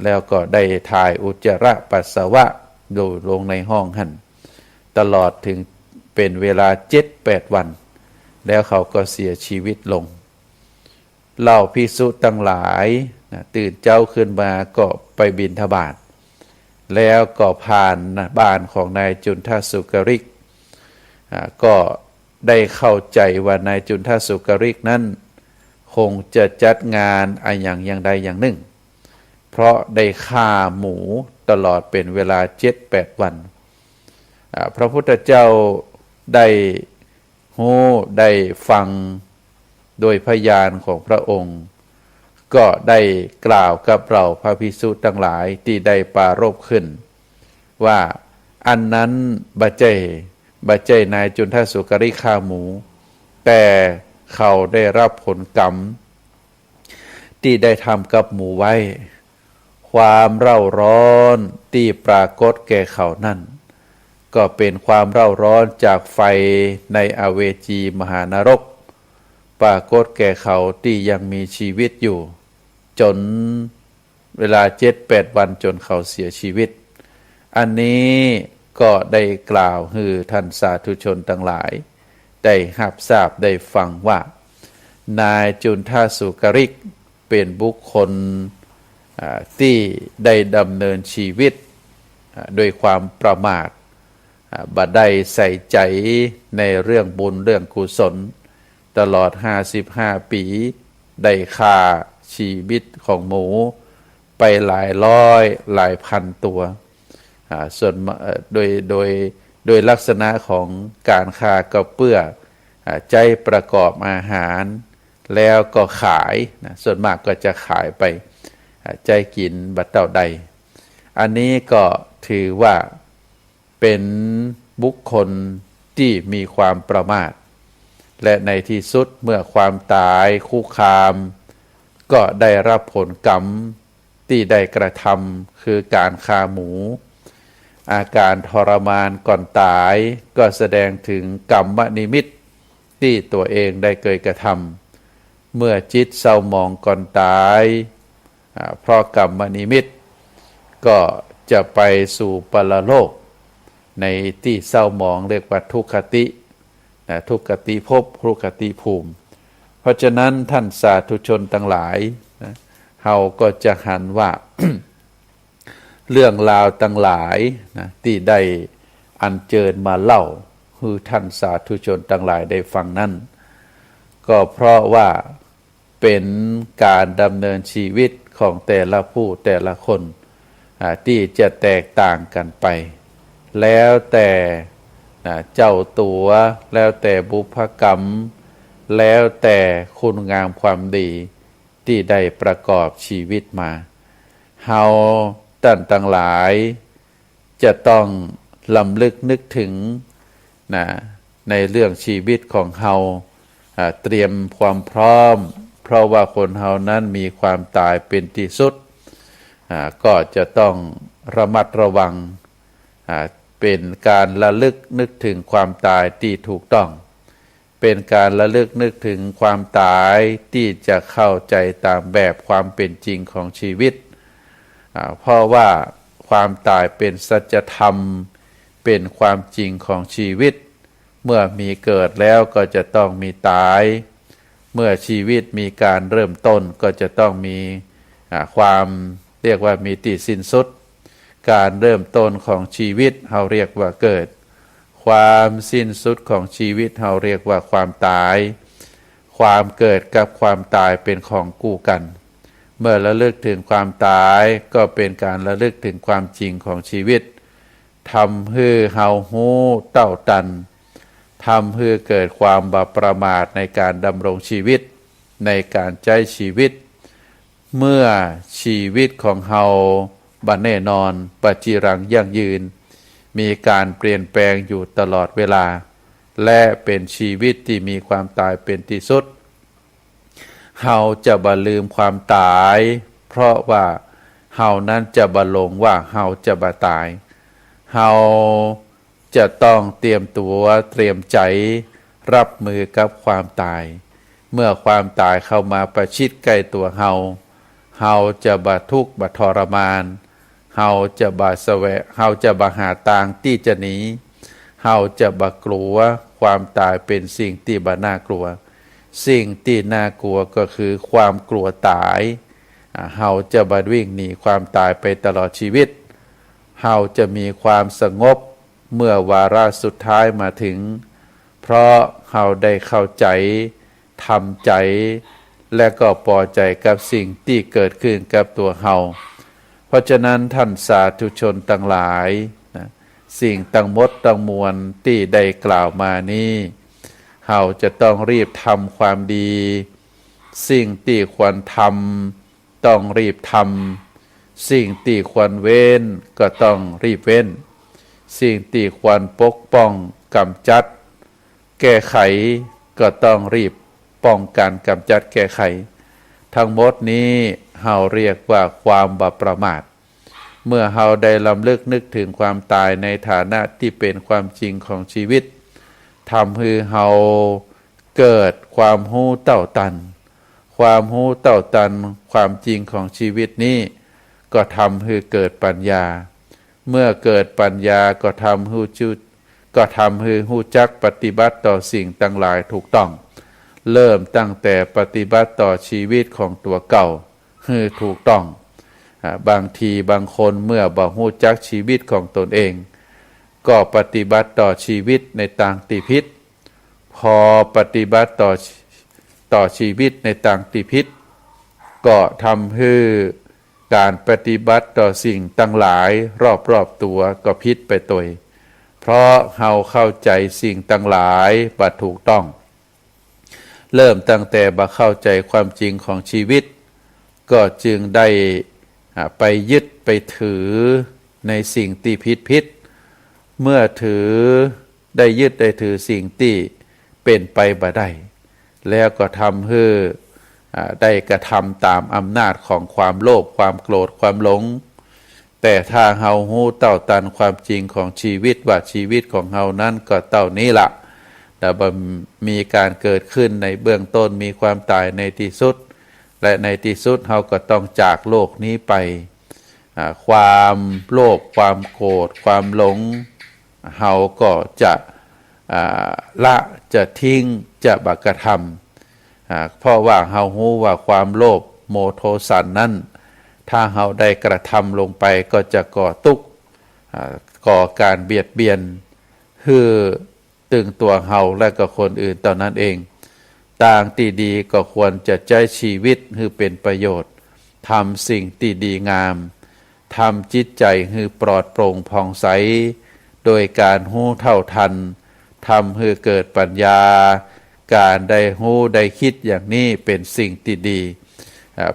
แล้วก็ได้ถ่ายอุจจาระปัสสาวะดูลงในห้องหั่นตลอดถึงเป็นเวลา 7-8 วันแล้วเขาก็เสียชีวิตลงเหล่าภิกษุทั้งหลายตื่นเจ้าขึ้นมาก็ไปบิณฑบาตแล้วก็ผ่านบ้านของนายจุนทสุกริกก็ได้เข้าใจว่านายจุนทสุกริกนั้นคงจะจัดงานอย่างใดอย่างหนึ่งเพราะได้ฆ่าหมูตลอดเป็นเวลา 7-8 วันพระพุทธเจ้าได้ได้ฟังโดยพยานของพระองค์ก็ได้กล่าวกับเราพระภิกษุทั้งหลายที่ได้ปรารภขึ้นว่าอันนั้นบัจเจนายจุนทสุกริกฆ่าหมูแต่เขาได้รับผลกรรมที่ได้ทำกับหมูไว้ความเร่าร้อนที่ปรากฏแก่เขานั่นก็เป็นความเร่าร้อนจากไฟในอเวจีมหานรกปรากฏแก่เขาที่ยังมีชีวิตอยู่จนเวลา 7-8 วันจนเขาเสียชีวิตอันนี้ก็ได้กล่าวให้ท่านสาธุชนทั้งหลายได้รับทราบได้ฟังว่านายจุนทสุกริกเป็นบุคคลที่ได้ดำเนินชีวิตโดยความประมาทบ่ได้ใส่ใจในเรื่องบุญเรื่องกุศลตลอด55 ปีได้ฆ่าชีวิตของหมูไปหลายร้อยหลายพันตัวส่วนโดยลักษณะของการฆ่าก็เพื่อ ใจประกอบอาหารแล้วก็ขายนะส่วนมากก็จะขายไปใจกินบัดเต่าใดอันนี้ก็ถือว่าเป็นบุคคลที่มีความประมาทและในที่สุดเมื่อความตายคุกคามก็ได้รับผลกรรมที่ได้กระทำคือการฆ่าหมูอาการทรมานก่อนตายก็แสดงถึงกรรมนิมิตที่ตัวเองได้เคยกระทำเมื่อจิตเศร้าหมองก่อนตายเพราะกรรมนิมิตก็จะไปสู่ปรโลกในที่เศร้าหมองเรียกว่าทุกขติทุกขติภพทุกขติภูมิเพราะฉะนั้นท่านสาธุชนทั้งหลายเฮาก็จะหันว่า เรื่องราวทั้งหลายที่ได้อัญเชิญมาเล่าคือท่านสาธุชนทั้งหลายได้ฟังนั้นก็เพราะว่าเป็นการดำเนินชีวิตของแต่ละผู้แต่ละคนที่จะแตกต่างกันไปแล้วแต่เจ้าตัวแล้วแต่บุพกรรมแล้วแต่คุณงามความดีที่ได้ประกอบชีวิตมาเฮาท่านทั้งหลายจะต้องลำลึกนึกถึงในเรื่องชีวิตของเฮาเตรียมความพร้อมเพราะว่าคนเฮานั้นมีความตายเป็นที่สุดก็จะต้องระมัดระวังเป็นการระลึกนึกถึงความตายที่ถูกต้องเป็นการระลึกนึกถึงความตายที่จะเข้าใจตามแบบความเป็นจริงของชีวิตเพราะว่าความตายเป็นสัจธรรมเป็นความจริงของชีวิตเมื่อมีเกิดแล้วก็จะต้องมีตายเมื่อชีวิตมีการเริ่มต้นก็จะต้องมีความเรียกว่ามีที่สิ้นสุดการเริ่มต้นของชีวิตเราเรียกว่าเกิดความสิ้นสุดของชีวิตเราเรียกว่าความตายความเกิดกับความตายเป็นของคู่กันเมื่อระลึกถึงความตายก็เป็นการระลึกถึงความจริงของชีวิตทำให้เฮาฮู้เต้าตันทำให้เกิดความบาประมาทในการดำรงชีวิตในการใช้ชีวิตเมื่อชีวิตของเฮาบ่แน่นอนปัจจิรังยั่งยืนมีการเปลี่ยนแปลงอยู่ตลอดเวลาและเป็นชีวิตที่มีความตายเป็นที่สุดเฮาจะบ่ลืมความตายเพราะว่าเฮานั้นจะบ่หลงว่าเฮาจะบ่ตายเฮาจะต้องเตรียมตัวเตรียมใจรับมือกับความตายเมื่อความตายเข้ามาประชิดใกล้ตัวเฮาจะบ่ทุกข์บ่ทรมานเฮาจะบ่แสวงเฮาจะบ่หาทางที่จะหนีเฮาจะบ่กลัวความตายเป็นสิ่งที่บ่น่ากลัวสิ่งที่น่ากลัวก็คือความกลัวตายเฮาจะบ่วิ่งหนีความตายไปตลอดชีวิตเฮาจะมีความสงบเมื่อวาระสุดท้ายมาถึงเพราะเฮาได้เข้าใจทำใจและก็พอใจกับสิ่งที่เกิดขึ้นกับตัวเฮาเพราะฉะนั้นท่านสาธุชนทั้งหลายสิ่งทั้งหมดทั้งมวลที่ได้กล่าวมานี้เฮาจะต้องรีบทำความดีสิ่งที่ควรทำต้องรีบทำสิ่งที่ควรเว้นก็ต้องรีบเว้นสิ่งที่ควรปกป้องกำจัดแก้ไขก็ต้องรีบป้องกันกำจัดแก้ไขทั้งหมดนี้เฮาเรียกว่าความบ่ประมาทเมื่อเฮาได้ลำลึกนึกถึงความตายในฐานะที่เป็นความจริงของชีวิตทำให้เฮาเกิดความหู้เต้าตันความหู้เต้าตันความจริงของชีวิตนี้ก็ทำให้เกิดปัญญาเมื่อเกิดปัญญาก็ทำให้ฮู้จักปฏิบัติต่อสิ่งต่างหลายถูกต้องเริ่มตั้งแต่ปฏิบัติต่อชีวิตของตัวเก่าให้ถูกต้องบางทีบางคนเมื่อบ่ฮู้จักชีวิตของตนเองก็ปฏิบัติต่อชีวิตในทางที่ผิดพอปฏิบัติต่อชีวิตในทางที่ผิดก็ทำให้การปฏิบัติต่อสิ่งต่างหลายรอบๆตัวก็ผิดไปตัวเพราะเฮาเข้าใจสิ่งต่างหลายบ่ถูกต้อง เริ่มตั้งแต่บ่เข้าใจความจริงของชีวิตก็จึงได้ไปยึดไปถือในสิ่งที่ผิดเมื่อถือได้ยึดได้ถือสิ่งที่เป็นไปบ่ได้แล้วก็ทำให้ได้กระทำตามอำนาจของความโลภความโกรธความหลงแต่ถ้าเฮาฮู้เต้าตันความจริงของชีวิตว่าชีวิตของเฮานั้นก็เต้านี้ละแต่บ่มีการเกิดขึ้นในเบื้องต้นมีความตายในที่สุดและในที่สุดเฮาก็ต้องจากโลกนี้ไปความโลภความโกรธความหลงเฮาก็จะละจะทิ้งจะบักกระทำเพราะว่าเฮาฮู้ว่าความโลภโมโทสันนั้นถ้าเฮาได้กระทำลงไปก็จะก่อทุกข์ก่อการเบียดเบียนคือตึงตัวเฮาและก็คนอื่นตอนนั้นเองต่างที่ดีก็ควรจะใช้ชีวิตให้เป็นประโยชน์ทำสิ่งที่ดีงามทำจิตใจให้ปลอดโปร่งผ่องใสโดยการฮู้เท่าทันทำให้เกิดปัญญาการได้ฮู้ได้คิดอย่างนี้เป็นสิ่งที่ดี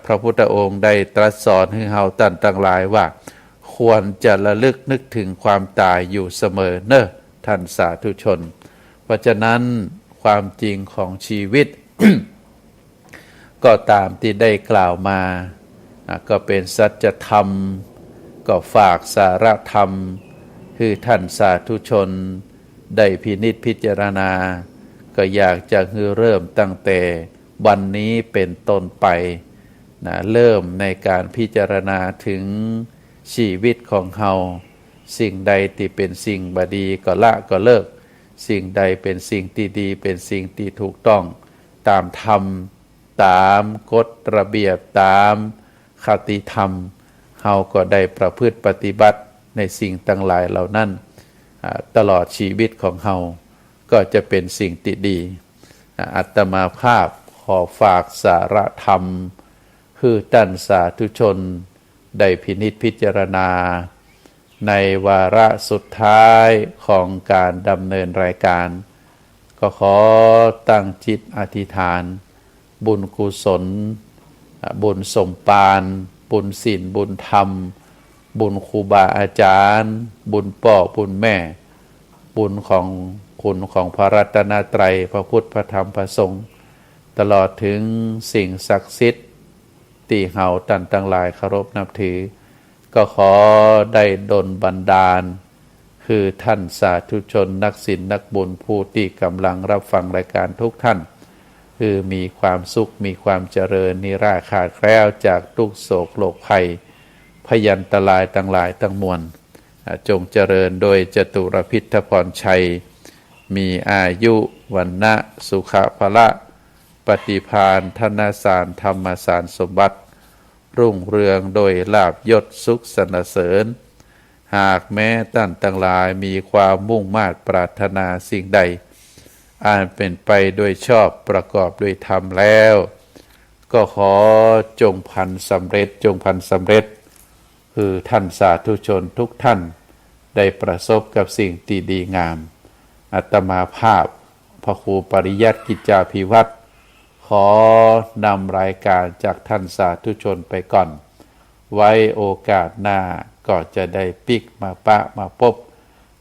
พระพุทธองค์ได้ตรัสสอนให้เฮาท่านทั้งหลายว่าควรจะระลึกนึกถึงความตายอยู่เสมอเนอะท่านสาธุชนเพราะฉะนั้นความจริงของชีวิต ก็ตามที่ได้กล่าวมาก็เป็นสัจธรรมก็ฝากสาระธรรมคือท่านสาธุชนได้พินิจพิจารณาก็อยากจะเริ่มตั้งแต่วันนี้เป็นต้นไปเริ่มในการพิจารณาถึงชีวิตของเฮาสิ่งใดที่เป็นสิ่งบดีก็ละก็เลิกสิ่งใดเป็นสิ่งที่ดีเป็นสิ่งที่ถูกต้องตามธรรมตามกฎระเบียบตามคติธรรมเฮาก็ได้ประพฤติปฏิบัติในสิ่งต่างหลายเหล่านั้นตลอดชีวิตของเฮาก็จะเป็นสิ่งที่ดีอาตมาภาพขอฝากสาระธรรมคือท่านสาธุชนได้พินิจพิจารณาในวาระสุดท้ายของการดำเนินรายการก็ขอตั้งจิตอธิษฐานบุญกุศลบุญสมภารบุญศีลบุญธรรมบุญครูบาอาจารย์บุญพ่อบุญแม่บุญของคุณของพระรัตนตรัยพระพุทธพระธรรมพระสงฆ์ตลอดถึงสิ่งศักดิ์สิทธิ์ที่เฮาท่านทั้งหลายเคารพนับถือก็ขอได้ดลบันดาลคือท่านสาธุชนนักศีลนักบุญผู้ที่กำลังรับฟังรายการทุกท่านคือมีความสุขมีความเจริญนิราขาดแคล้วจากทุกโศกโรคภัยพยันตรายทั้งหลายทั้งมวลจงเจริญโดยจตุรพิทธพรชัยมีอายุวันนะสุขภละปฏิภาณธนสารธรรมสารสมบัติรุ่งเรืองโดยลาภยศสุขสรรเสริญหากแม้ท่านทั้งหลายมีความมุ่งมา่ปรารถนาสิ่งใดอันเป็นไปโดยชอบประกอบด้วยธรรมแล้วก็ขอจงพันสำเร็จจงพันสำเร็จคือท่านสาธุชนทุกท่านได้ประสบกับสิ่งที่ดีงามอาตมาภาพพระครูปริยัติกิจจาภิวัตรขอนำรายการจากท่านสาธุชนไปก่อนไว้โอกาสหน้าก็จะได้ปิกมาปะมาพบ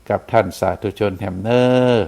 กับท่านสาธุชนแห่มเนอ